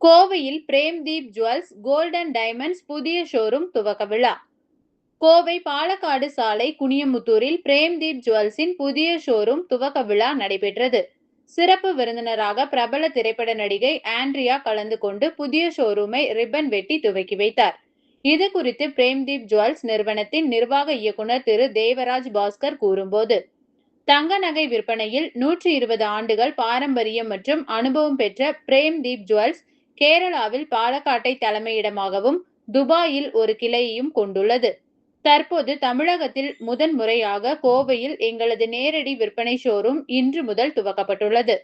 கோவையில் பிரேம்தீப் jewels gold and diamonds புதிய showroom துவக்க விழா. கோவை பாலக்காடு சாலை குனியமுத்தூரில் பிரேம்தீப் ஜுவல்ஸின் புதிய ஷோரூம் துவக்க விழா நடைபெற்றது. சிறப்பு விருந்தினராக பிரபல திரைப்பட நடிகை ஆண்ட்ரியா கலந்து கொண்டு புதிய ஷோரூமை ரிப்பன் வெட்டி துவக்கி வைத்தார். இது குறித்து பிரேம்தீப் ஜுவல்ஸ் நிறுவனத்தின் நிர்வாக இயக்குனர் திரு தேவராஜ் பாஸ்கர் கூறும்போது, தங்க நகை விற்பனையில் 120 ஆண்டுகள் பாரம்பரியம் மற்றும் அனுபவம் பெற்ற பிரேம்தீப் ஜுவல்ஸ் கேரளாவில் பாலக்காட்டை தலைமையிடமாகவும் துபாயில் ஒரு கிளையையும் கொண்டுள்ளது. தற்போது தமிழகத்தில் முதன் முறையாக கோவையில் எங்களது நேரடி விற்பனை ஷோரூம் இன்று முதல் துவக்கப்பட்டுள்ளது.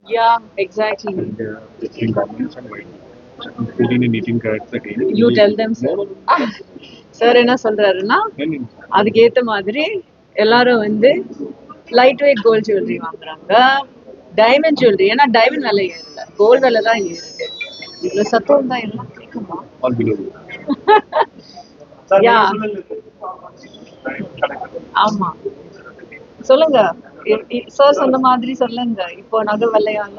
Yeah, exactly. And between garments and white. 14 and 18 carats again. You tell them, sir. Sir என்ன சொல்றாருன்னா, அதுக்கேற்ற மாதிரி எல்லாரும் வந்து லைட் வெயிட் கோல்ட் ஜுவல்லரி வாங்குறாங்க. டைமண்ட் ஜுவல்லரி, ஏன்னா டைமண்ட் விலை ஏறல, கோல்டு விலை தான் ஏறுது. இதுல சத்தம் தான் எல்லாம் கேட்குமா? ஆமா, சொல்லுங்க சார், சொன்ன மாதிரி சொல்லுங்க. இப்போ நகை விலையால